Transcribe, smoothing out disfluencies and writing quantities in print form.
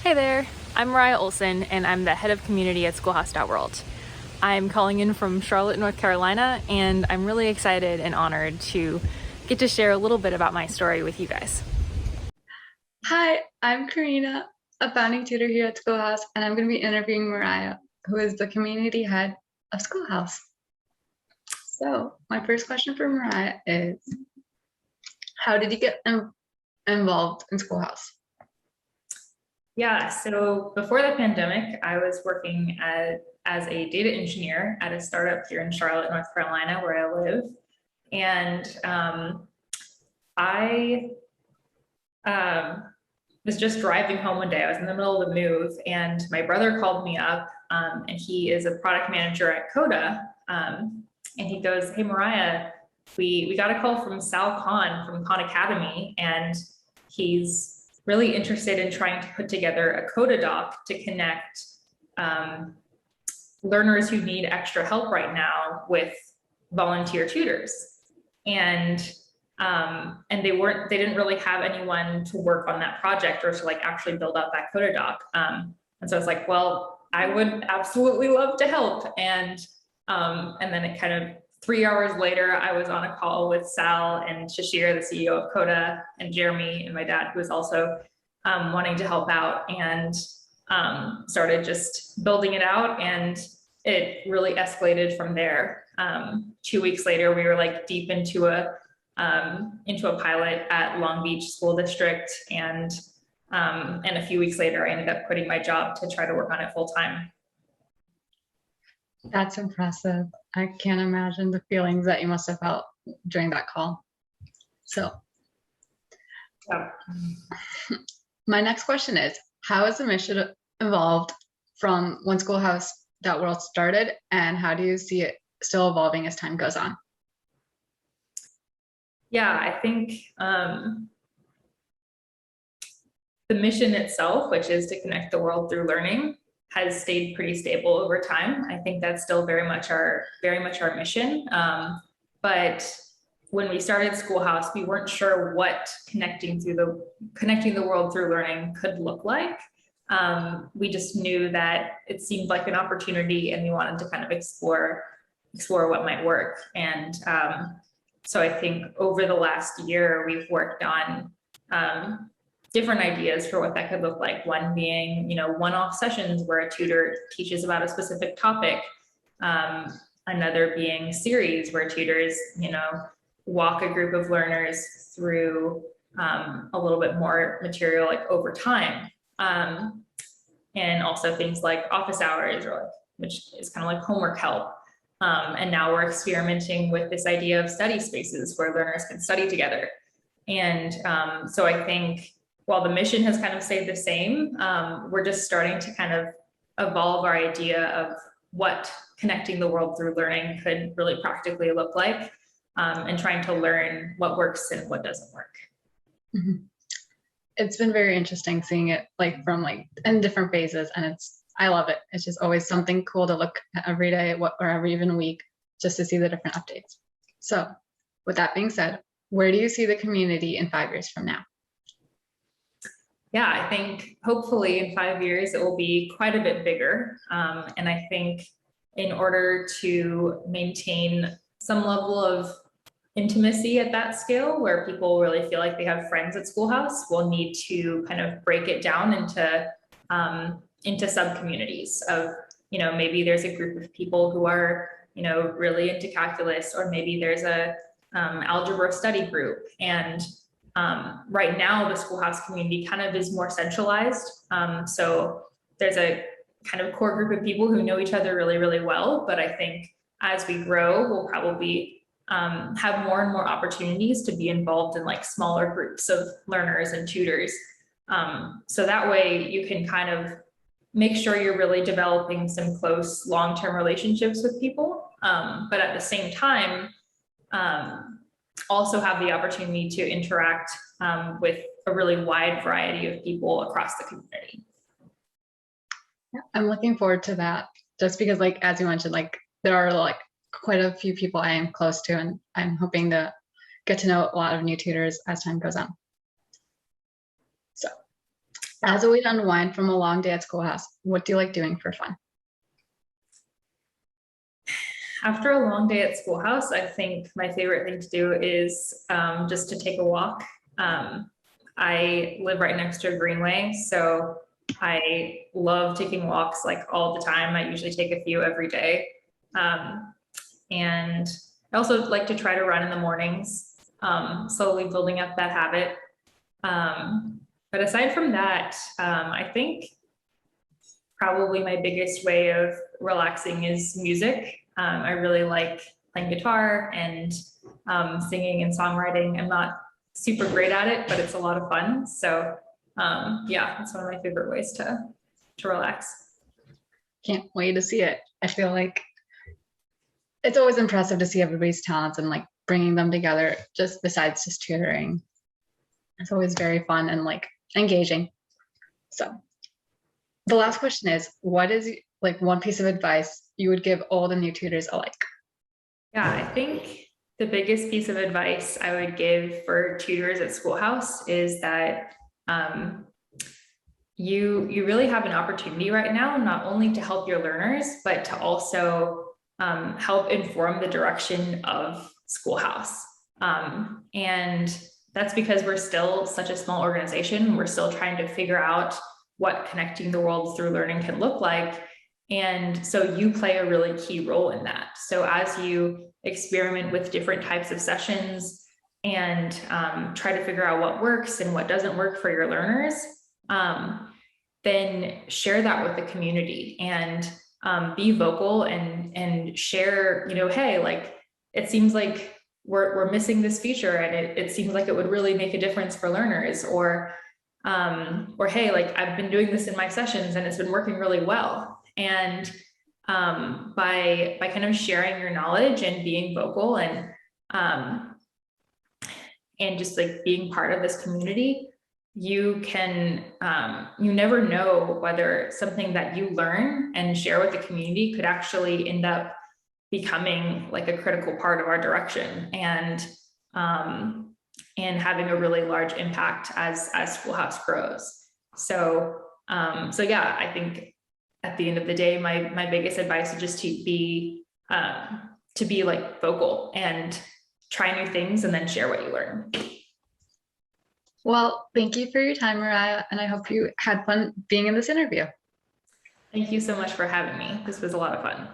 Hey there, I'm Mariah Olson, and I'm the head of community at schoolhouse.world. I'm calling in from Charlotte, North Carolina, and I'm really excited and honored to get to share a little bit about my story with you guys. Hi, I'm Kareena, a founding tutor here at Schoolhouse, and I'm going to be interviewing Mariah, who is the community head of Schoolhouse. So, my first question for Mariah is, how did you get involved in Schoolhouse? Yeah, so before the pandemic, I was working as a data engineer at a startup here in Charlotte, North Carolina, where I live. And I was just driving home one day. I was in the middle of the move, and my brother called me up, and he is a product manager at Coda. And he goes, "Hey, Mariah, we got a call from Sal Khan from Khan Academy, and he's really interested in trying to put together a Coda doc to connect learners who need extra help right now with volunteer tutors." And they didn't really have anyone to work on that project or to like actually build out that Coda doc. And so I was like, well, I would absolutely love to help. And then it kind of 3 hours later, I was on a call with Sal and Shashir, the CEO of Coda, and Jeremy and my dad, who was also wanting to help out, and started just building it out, and it really escalated from there. 2 weeks later, we were like deep into a pilot at Long Beach School District, and a few weeks later, I ended up quitting my job to try to work on it full time. That's impressive. I can't imagine the feelings that you must have felt during that call. So, Yeah. my next question is, how has the mission evolved from when Schoolhouse.world started, and how do you see it still evolving as time goes on? Yeah, I think the mission itself, which is to connect the world through learning, has stayed pretty stable over time. I think that's still very much our mission. But when we started Schoolhouse, we weren't sure what connecting the world through learning could look like. We just knew that it seemed like an opportunity, and we wanted to kind of explore what might work. And so I think over the last year, we've worked on different ideas for what that could look like. One being, one-off sessions where a tutor teaches about a specific topic. Another being series where tutors, walk a group of learners through a little bit more material like over time. And also things like office hours, which is kind of like homework help. And now we're experimenting with this idea of study spaces where learners can study together. And so I think while the mission has kind of stayed the same, we're just starting to kind of evolve our idea of what connecting the world through learning could really practically look like, and trying to learn what works and what doesn't work. Mm-hmm. It's been very interesting seeing it from in different phases, and I love it. It's just always something cool to look at every day, or every even week, just to see the different updates. So with that being said, where do you see the community in 5 years from now? Yeah, I think hopefully in 5 years, it will be quite a bit bigger. And I think in order to maintain some level of intimacy at that scale, where people really feel like they have friends at Schoolhouse, we'll need to kind of break it down into sub-communities of, maybe there's a group of people who are, really into calculus, or maybe there's a algebra study group. And right now, the Schoolhouse community kind of is more centralized. So there's a kind of core group of people who know each other really, really well. But I think as we grow, we'll probably have more and more opportunities to be involved in like smaller groups of learners and tutors. So that way you can kind of make sure you're really developing some close long-term relationships with people. But at the same time, also have the opportunity to interact with a really wide variety of people across the community. Yeah, I'm looking forward to that, just because as you mentioned, there are quite a few people I am close to, and I'm hoping to get to know a lot of new tutors as time goes on. So As a way to unwind from a long day at schoolhouse, what do you like doing for fun? After a long day at schoolhouse, I think my favorite thing to do is just to take a walk. Um, I live right next to a greenway, so I love taking walks like all the time. I usually take a few every day. Um, and I also like to try to run in the mornings, slowly building up that habit. But aside from that, I think probably my biggest way of relaxing is music. I really like playing guitar and singing and songwriting. I'm not super great at it, but it's a lot of fun. So yeah, it's one of my favorite ways to relax. Can't wait to see it. I feel like it's always impressive to see everybody's talents and like bringing them together, just besides just tutoring. It's always very fun and like engaging. So the last question is, what is like one piece of advice you would give all the new tutors alike? Yeah, I think the biggest piece of advice I would give for tutors at Schoolhouse is that you really have an opportunity right now, not only to help your learners, but to also help inform the direction of Schoolhouse. And that's because we're still such a small organization. We're still trying to figure out what connecting the world through learning can look like. And so you play a really key role in that. So as you experiment with different types of sessions and try to figure out what works and what doesn't work for your learners, then share that with the community and be vocal and share, hey, like it seems like we're missing this feature and it seems like it would really make a difference for learners, or hey, like I've been doing this in my sessions and it's been working really well. And by kind of sharing your knowledge and being vocal and just like being part of this community, you can you never know whether something that you learn and share with the community could actually end up becoming like a critical part of our direction and having a really large impact as Schoolhouse grows. So so yeah, I think at the end of the day, my biggest advice is just to be like vocal and try new things and then share what you learn. Well, thank you for your time, Mariah, and I hope you had fun being in this interview. Thank you so much for having me. This was a lot of fun.